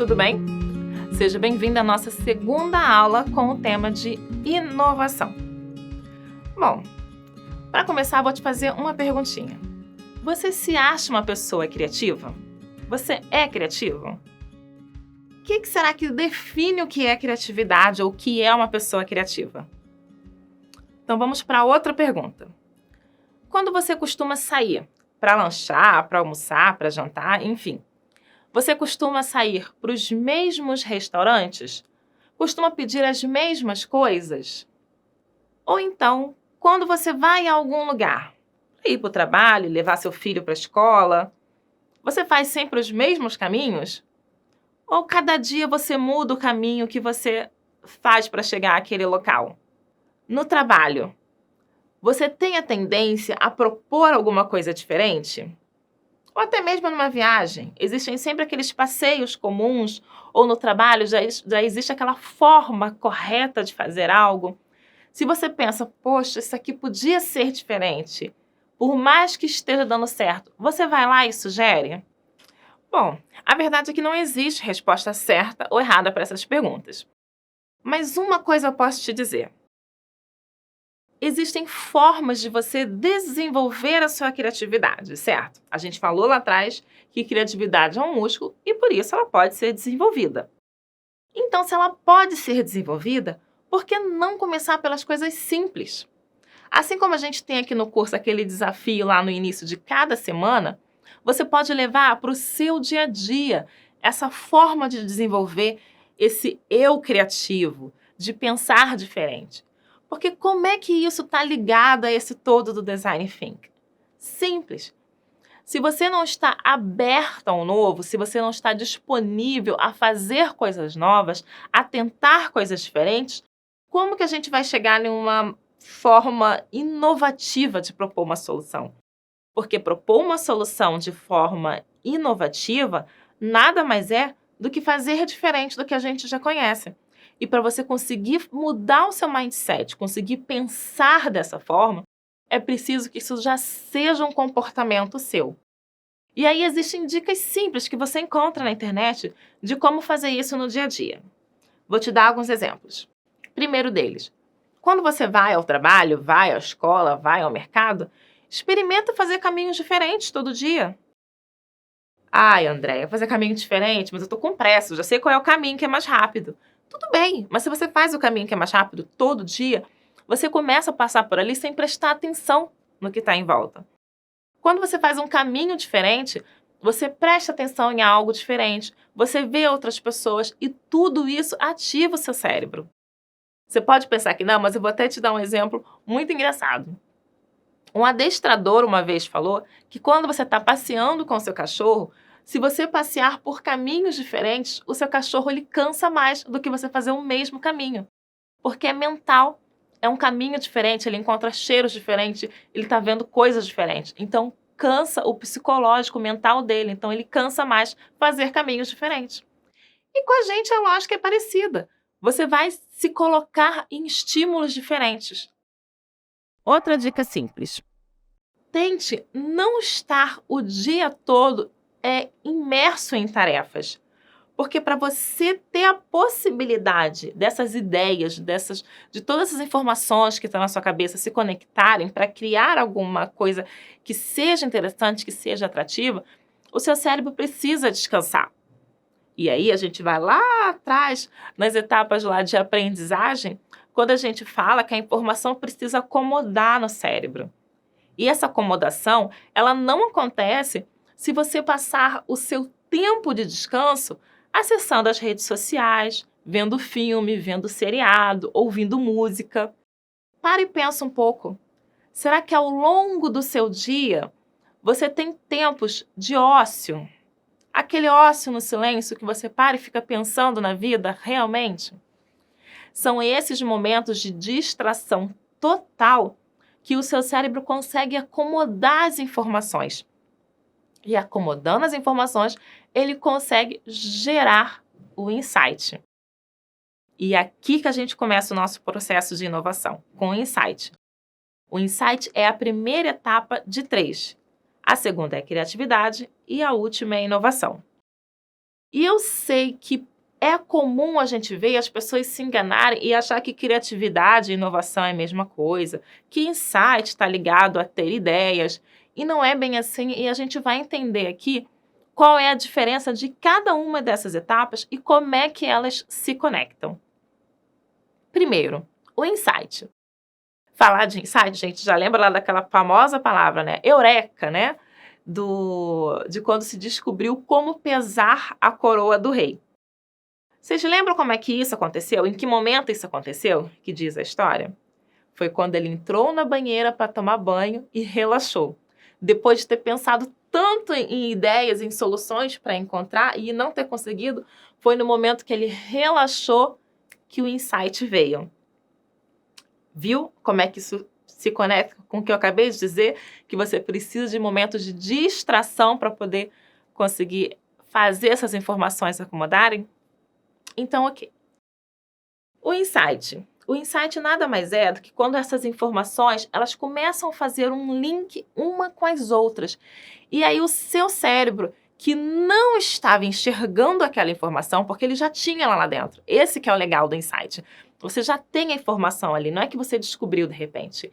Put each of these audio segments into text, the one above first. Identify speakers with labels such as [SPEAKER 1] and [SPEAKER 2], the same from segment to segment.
[SPEAKER 1] tudo bem? Seja bem-vindo à nossa segunda aula com o tema de inovação. Bom, para começar, vou te fazer uma perguntinha. Você se acha uma pessoa criativa? Você é criativo? O que será que define o que é criatividade ou o que é uma pessoa criativa? Então vamos para outra pergunta. Quando você costuma sair para lanchar, para almoçar, para jantar, enfim, você costuma sair para os mesmos restaurantes? Costuma pedir as mesmas coisas? Ou então, quando você vai a algum lugar, ir para o trabalho, levar seu filho para a escola, você faz sempre os mesmos caminhos? Ou cada dia você muda o caminho que você faz para chegar àquele local? No trabalho, você tem a tendência a propor alguma coisa diferente? Ou até mesmo numa viagem, existem sempre aqueles passeios comuns, ou no trabalho já existe aquela forma correta de fazer algo. Se você pensa, poxa, isso aqui podia ser diferente, por mais que esteja dando certo, você vai lá e sugere? Bom, a verdade é que não existe resposta certa ou errada para essas perguntas. Mas uma coisa eu posso te dizer. Existem formas de você desenvolver a sua criatividade, certo? A gente falou lá atrás que criatividade é um músculo e por isso ela pode ser desenvolvida. Então, se ela pode ser desenvolvida, por que não começar pelas coisas simples? Assim como a gente tem aqui no curso aquele desafio lá no início de cada semana, você pode levar para o seu dia a dia essa forma de desenvolver esse eu criativo, de pensar diferente. Porque como é que isso está ligado a esse todo do Design Thinking? Simples. Se você não está aberto ao novo, se você não está disponível a fazer coisas novas, a tentar coisas diferentes, como que a gente vai chegar em uma forma inovativa de propor uma solução? Porque propor uma solução de forma inovativa nada mais é do que fazer diferente do que a gente já conhece. E para você conseguir mudar o seu mindset, conseguir pensar dessa forma, é preciso que isso já seja um comportamento seu. E aí existem dicas simples que você encontra na internet de como fazer isso no dia a dia. Vou te dar alguns exemplos. Primeiro deles, quando você vai ao trabalho, vai à escola, vai ao mercado, experimenta fazer caminhos diferentes todo dia. Ai, Andréia, fazer caminho diferente, mas eu tô com pressa, eu já sei qual é o caminho que é mais rápido. Tudo bem, mas se você faz o caminho que é mais rápido todo dia, você começa a passar por ali sem prestar atenção no que está em volta. Quando você faz um caminho diferente, você presta atenção em algo diferente, você vê outras pessoas e tudo isso ativa o seu cérebro. Você pode pensar que não, mas eu vou até te dar um exemplo muito engraçado. Um adestrador uma vez falou que quando você está passeando com o seu cachorro, se você passear por caminhos diferentes, o seu cachorro ele cansa mais do que você fazer o mesmo caminho. Porque é mental, é um caminho diferente, ele encontra cheiros diferentes, ele está vendo coisas diferentes. Então, cansa o psicológico, o mental dele. Então, ele cansa mais fazer caminhos diferentes. E com a gente a lógica é parecida. Você vai se colocar em estímulos diferentes. Outra dica simples. Tente não estar o dia todo imerso em tarefas. Porque para você ter a possibilidade dessas ideias, de todas essas informações que estão na sua cabeça se conectarem para criar alguma coisa que seja interessante, que seja atrativa, o seu cérebro precisa descansar. E aí a gente vai lá atrás, nas etapas lá de aprendizagem, quando a gente fala que a informação precisa acomodar no cérebro. E essa acomodação, ela não acontece se você passar o seu tempo de descanso acessando as redes sociais, vendo filme, vendo seriado, ouvindo música. Para e pensa um pouco. Será que ao longo do seu dia você tem tempos de ócio? Aquele ócio no silêncio que você para e fica pensando na vida realmente? São esses momentos de distração total que o seu cérebro consegue acomodar as informações. E acomodando as informações, ele consegue gerar o insight. E é aqui que a gente começa o nosso processo de inovação, com o insight. O insight é a primeira etapa de 3. A segunda é a criatividade e a última é a inovação. E eu sei que é comum a gente ver as pessoas se enganarem e achar que criatividade e inovação é a mesma coisa, que insight está ligado a ter ideias, e não é bem assim, e a gente vai entender aqui qual é a diferença de cada uma dessas etapas e como é que elas se conectam. Primeiro, o insight. Falar de insight, gente, já lembra lá daquela famosa palavra, né? Eureka, né? De quando se descobriu como pesar a coroa do rei. Vocês lembram como é que isso aconteceu? Em que momento isso aconteceu? Que diz a história? Foi quando ele entrou na banheira para tomar banho e relaxou. Depois de ter pensado tanto em ideias, em soluções para encontrar e não ter conseguido, foi no momento que ele relaxou que o insight veio. Viu como é que isso se conecta com o que eu acabei de dizer? Que você precisa de momentos de distração para poder conseguir fazer essas informações se acomodarem? Então, ok. O insight. O insight nada mais é do que quando essas informações elas começam a fazer um link uma com as outras. E aí o seu cérebro, que não estava enxergando aquela informação, porque ele já tinha ela lá dentro. Esse que é o legal do insight. Você já tem a informação ali, não é que você descobriu de repente.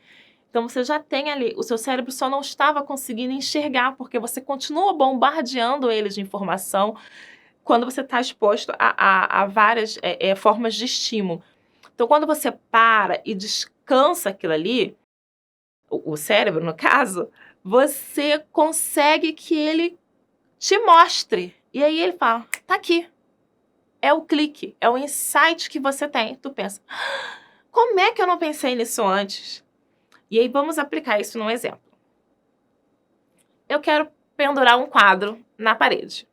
[SPEAKER 1] Então você já tem ali, o seu cérebro só não estava conseguindo enxergar, porque você continua bombardeando ele de informação quando você está exposto a várias formas de estímulo. Então, quando você para e descansa aquilo ali, o cérebro, no caso, você consegue que ele te mostre. E aí ele fala, tá aqui. É o clique, é o insight que você tem. Tu pensa, como é que eu não pensei nisso antes? E aí vamos aplicar isso num exemplo. Eu quero pendurar um quadro na parede.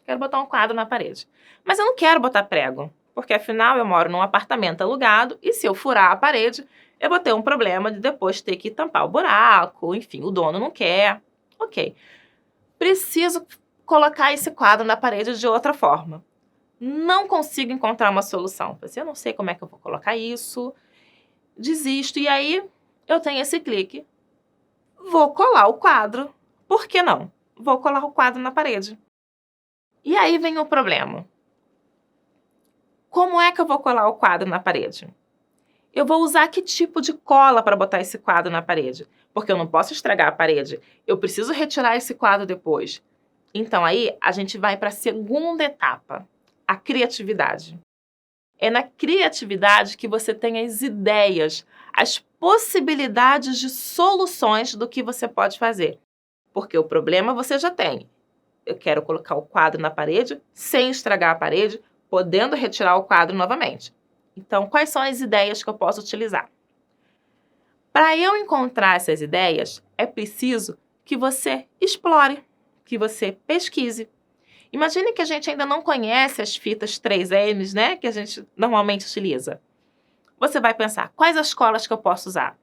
[SPEAKER 1] Quero botar um quadro na parede. Mas eu não quero botar prego, porque afinal eu moro num apartamento alugado e se eu furar a parede, eu vou ter um problema de depois ter que tampar o buraco, enfim, o dono não quer. Ok. Preciso colocar esse quadro na parede de outra forma. Não consigo encontrar uma solução. Eu não sei como é que eu vou colocar isso, desisto. E aí eu tenho esse clique. Vou colar o quadro. Por que não? Vou colar o quadro na parede. E aí vem o problema. Como é que eu vou colar o quadro na parede? Eu vou usar que tipo de cola para botar esse quadro na parede? Porque eu não posso estragar a parede. Eu preciso retirar esse quadro depois. Então aí a gente vai para a segunda etapa, a criatividade. É na criatividade que você tem as ideias, as possibilidades de soluções do que você pode fazer. Porque o problema você já tem. Eu quero colocar o quadro na parede sem estragar a parede, podendo retirar o quadro novamente. Então, quais são as ideias que eu posso utilizar? Para eu encontrar essas ideias, é preciso que você explore, que você pesquise. Imagine que a gente ainda não conhece as fitas 3Ms, né, que a gente normalmente utiliza. Você vai pensar, quais as colas que eu posso usar?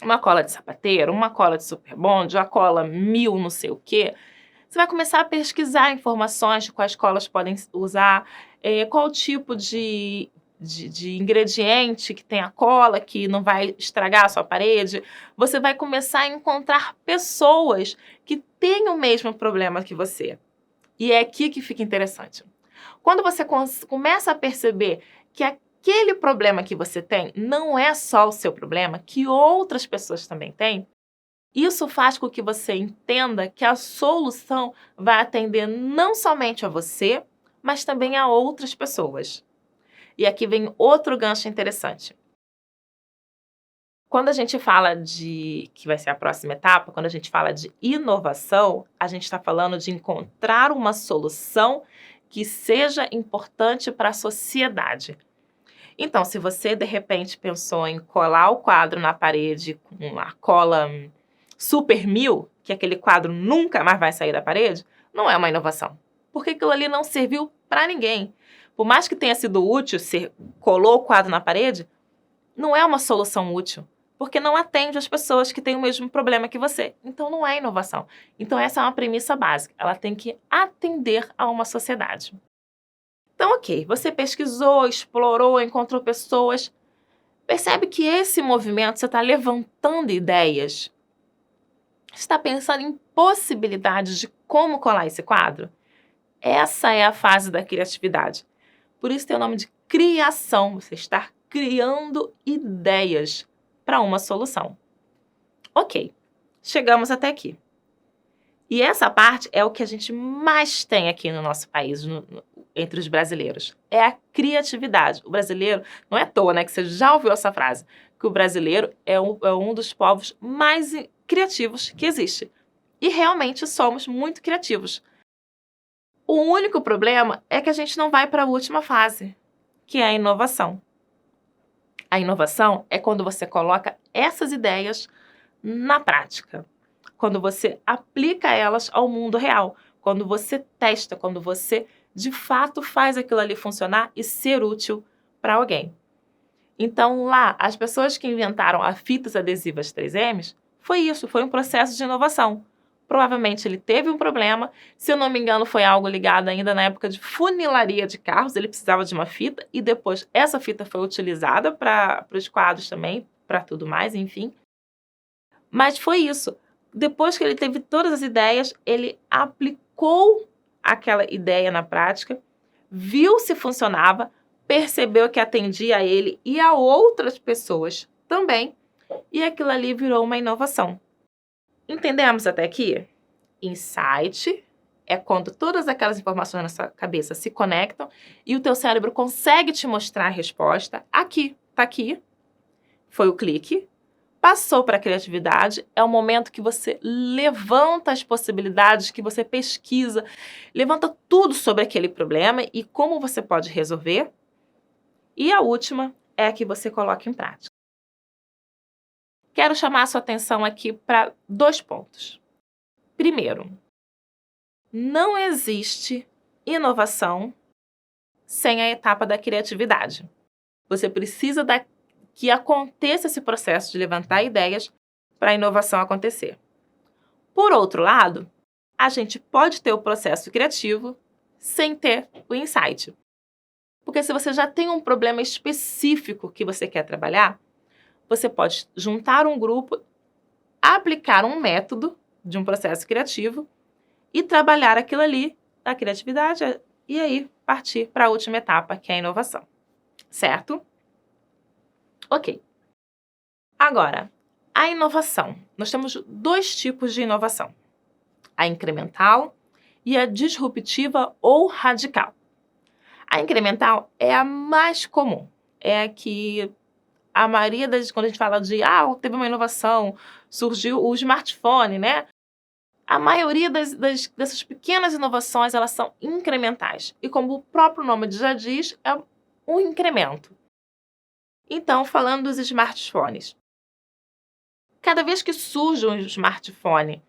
[SPEAKER 1] Uma cola de sapateiro, uma cola de super bond, uma cola 1000 não sei o quê. Você vai começar a pesquisar informações de quais colas podem usar, qual tipo de ingrediente que tem a cola, que não vai estragar a sua parede. Você vai começar a encontrar pessoas que têm o mesmo problema que você. E é aqui que fica interessante. Quando você começa a perceber que aquele problema que você tem não é só o seu problema, que outras pessoas também têm, isso faz com que você entenda que a solução vai atender não somente a você, mas também a outras pessoas. E aqui vem outro gancho interessante. Quando a gente fala que vai ser a próxima etapa, quando a gente fala de inovação, a gente está falando de encontrar uma solução que seja importante para a sociedade. Então, se você, de repente, pensou em colar o quadro na parede com a cola Super 1000, que aquele quadro nunca mais vai sair da parede, não é uma inovação. Porque aquilo ali não serviu para ninguém. Por mais que tenha sido útil, você colou o quadro na parede, não é uma solução útil. Porque não atende as pessoas que têm o mesmo problema que você. Então, não é inovação. Então, essa é uma premissa básica. Ela tem que atender a uma sociedade. Então, ok, você pesquisou, explorou, encontrou pessoas. Percebe que esse movimento, você está levantando ideias. Você está pensando em possibilidades de como colar esse quadro? Essa é a fase da criatividade. Por isso tem o nome de criação. Você está criando ideias para uma solução. Ok, chegamos até aqui. E essa parte é o que a gente mais tem aqui no nosso país, entre os brasileiros. É a criatividade. O brasileiro, não é à toa, né, que você já ouviu essa frase, que o brasileiro é um dos povos mais criativos que existe. E realmente somos muito criativos. O único problema é que a gente não vai para a última fase, que é a inovação. A inovação é quando você coloca essas ideias na prática. Quando você aplica elas ao mundo real, quando você testa, quando você de fato faz aquilo ali funcionar e ser útil para alguém. Então lá, as pessoas que inventaram as fitas adesivas 3Ms, foi isso, foi um processo de inovação. Provavelmente ele teve um problema, se eu não me engano foi algo ligado ainda na época de funilaria de carros, ele precisava de uma fita e depois essa fita foi utilizada para os quadros também, para tudo mais, enfim. Mas foi isso. Depois que ele teve todas as ideias, ele aplicou aquela ideia na prática, viu se funcionava, percebeu que atendia a ele e a outras pessoas também, e aquilo ali virou uma inovação. Entendemos até aqui? Insight é quando todas aquelas informações na sua cabeça se conectam e o teu cérebro consegue te mostrar a resposta. Aqui, tá aqui, foi o clique. Passou para a criatividade, é o momento que você levanta as possibilidades, que você pesquisa, levanta tudo sobre aquele problema e como você pode resolver. E a última é a que você coloca em prática. Quero chamar a sua atenção aqui para 2 pontos. Primeiro, não existe inovação sem a etapa da criatividade. Você precisa que aconteça esse processo de levantar ideias para a inovação acontecer. Por outro lado, a gente pode ter o processo criativo sem ter o insight. Porque se você já tem um problema específico que você quer trabalhar, você pode juntar um grupo, aplicar um método de um processo criativo e trabalhar aquilo ali, a criatividade, e aí partir para a última etapa, que é a inovação. Certo? Ok. Agora, a inovação. Nós temos 2 tipos de inovação. A incremental e a disruptiva ou radical. A incremental é a mais comum. É a que a maioria quando a gente fala de, teve uma inovação, surgiu o smartphone, né? A maioria dessas pequenas inovações, elas são incrementais. E como o próprio nome já diz, é um incremento. Então, falando dos smartphones. Cada vez que surge um smartphone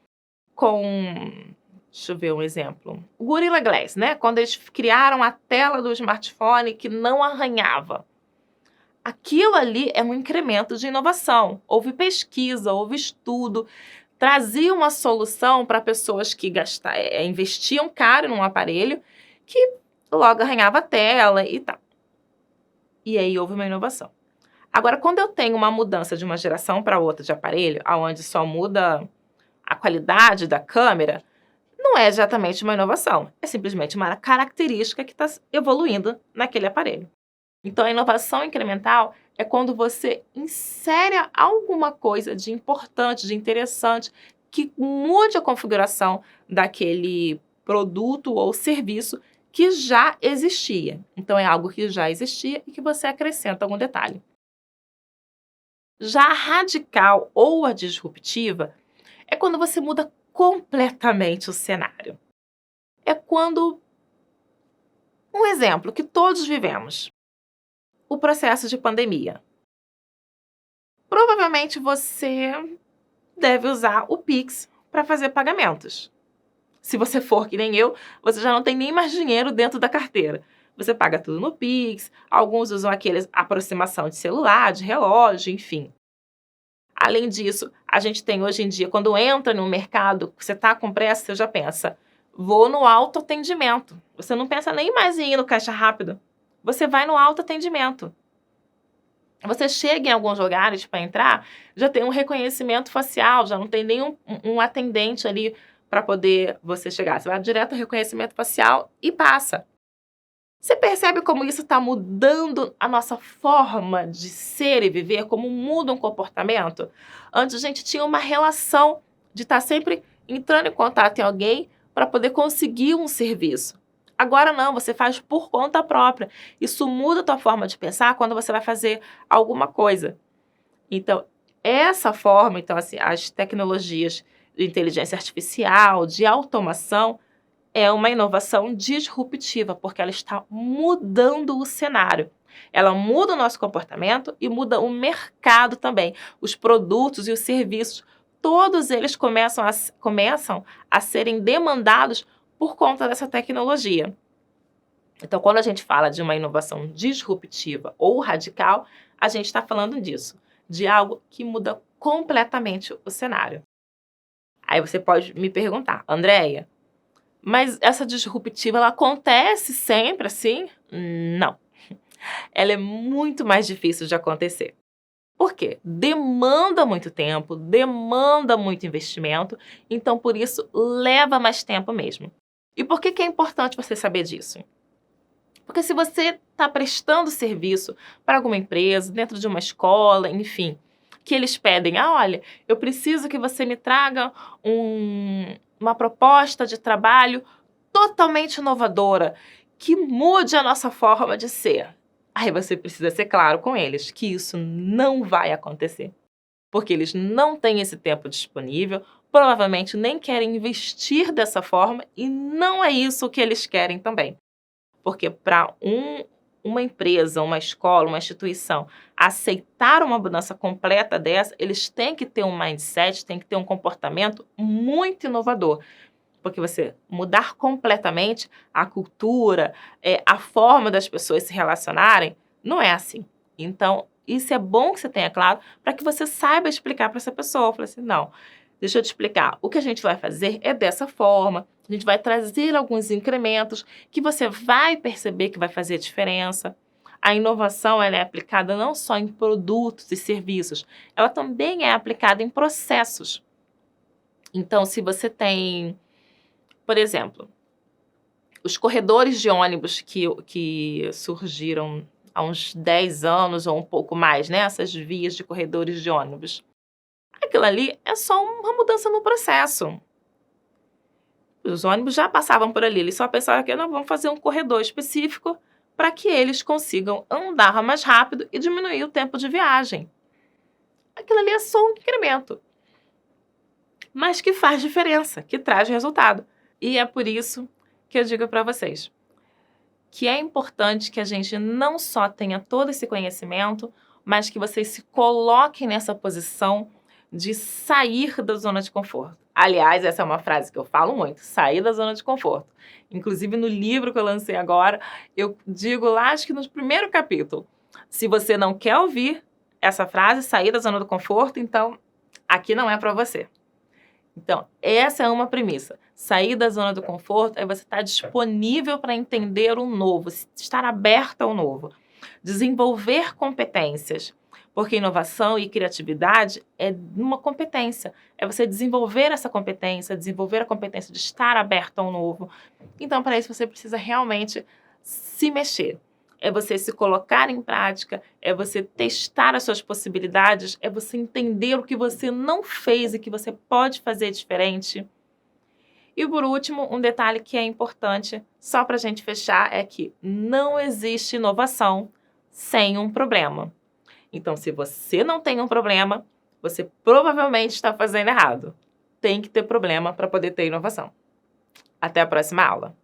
[SPEAKER 1] deixa eu ver um exemplo. O Gorilla Glass, né? Quando eles criaram a tela do smartphone que não arranhava. Aquilo ali é um incremento de inovação. Houve pesquisa, houve estudo, trazia uma solução para pessoas que investiam caro num aparelho que logo arranhava a tela e tal. E aí houve uma inovação. Agora, quando eu tenho uma mudança de uma geração para outra de aparelho, onde só muda a qualidade da câmera, não é exatamente uma inovação. É simplesmente uma característica que está evoluindo naquele aparelho. Então, a inovação incremental é quando você insere alguma coisa de importante, de interessante, que mude a configuração daquele produto ou serviço que já existia. Então, é algo que já existia e que você acrescenta algum detalhe. Já a radical ou a disruptiva é quando você muda completamente o cenário. É quando... Um exemplo que todos vivemos. O processo de pandemia. Provavelmente você deve usar o Pix para fazer pagamentos. Se você for que nem eu, você já não tem nem mais dinheiro dentro da carteira. Você paga tudo no Pix, alguns usam aqueles aproximação de celular, de relógio, enfim. Além disso, a gente tem hoje em dia, quando entra no mercado, você está com pressa, você já pensa, vou no autoatendimento. Você não pensa nem mais em ir no caixa rápido. Você vai no autoatendimento. Você chega em alguns lugares para entrar, já tem um reconhecimento facial, já não tem nenhum um atendente ali para poder você chegar. Você vai direto ao reconhecimento facial e passa. Você percebe como isso está mudando a nossa forma de ser e viver? Como muda um comportamento? Antes a gente tinha uma relação de estar sempre entrando em contato em alguém para poder conseguir um serviço. Agora não, você faz por conta própria. Isso muda a tua forma de pensar quando você vai fazer alguma coisa. Então, essa forma, então, assim, as tecnologias de inteligência artificial, de automação, é uma inovação disruptiva, porque ela está mudando o cenário. Ela muda o nosso comportamento e muda o mercado também. Os produtos e os serviços, todos eles começam a serem demandados por conta dessa tecnologia. Então, quando a gente fala de uma inovação disruptiva ou radical, a gente está falando disso, de algo que muda completamente o cenário. Aí você pode me perguntar, Andréia, mas essa disruptiva, ela acontece sempre assim? Não. Ela é muito mais difícil de acontecer. Por quê? Demanda muito tempo, demanda muito investimento, então por isso leva mais tempo mesmo. E por que é importante você saber disso? Porque se você está prestando serviço para alguma empresa, dentro de uma escola, enfim, que eles pedem, olha, eu preciso que você me traga uma proposta de trabalho totalmente inovadora, que mude a nossa forma de ser. Aí você precisa ser claro com eles que isso não vai acontecer, porque eles não têm esse tempo disponível, provavelmente nem querem investir dessa forma e não é isso que eles querem também. Porque para uma empresa, uma escola, uma instituição aceitar uma mudança completa dessa, eles têm que ter um mindset, têm que ter um comportamento muito inovador. Porque você mudar completamente a cultura, a forma das pessoas se relacionarem, não é assim. Então, isso é bom que você tenha claro para que você saiba explicar para essa pessoa. Fala assim, não, deixa eu te explicar. O que a gente vai fazer é dessa forma. A gente vai trazer alguns incrementos que você vai perceber que vai fazer diferença. A inovação ela é aplicada não só em produtos e serviços, ela também é aplicada em processos. Então, se você por exemplo, os corredores de ônibus que surgiram há uns 10 anos ou um pouco mais, né? Essas vias de corredores de ônibus. Aquilo ali é só uma mudança no processo. Os ônibus já passavam por ali, eles só pensaram que não, vamos fazer um corredor específico para que eles consigam andar mais rápido e diminuir o tempo de viagem. Aquilo ali é só um incremento, mas que faz diferença, que traz resultado. E é por isso que eu digo para vocês que é importante que a gente não só tenha todo esse conhecimento, mas que vocês se coloquem nessa posição de sair da zona de conforto. Aliás, essa é uma frase que eu falo muito, sair da zona de conforto. Inclusive, no livro que eu lancei agora, eu digo lá, acho que no primeiro capítulo, se você não quer ouvir essa frase, sair da zona do conforto, então aqui não é para você. Então, essa é uma premissa. Sair da zona do conforto é você estar disponível para entender o novo, estar aberto ao novo, desenvolver competências, porque inovação e criatividade é uma competência, é você desenvolver essa competência, desenvolver a competência de estar aberto ao novo. Então, para isso, você precisa realmente se mexer. É você se colocar em prática, é você testar as suas possibilidades, é você entender o que você não fez e que você pode fazer diferente. E por último, um detalhe que é importante, só para a gente fechar, é que não existe inovação sem um problema. Então, se você não tem um problema, você provavelmente está fazendo errado. Tem que ter problema para poder ter inovação. Até a próxima aula.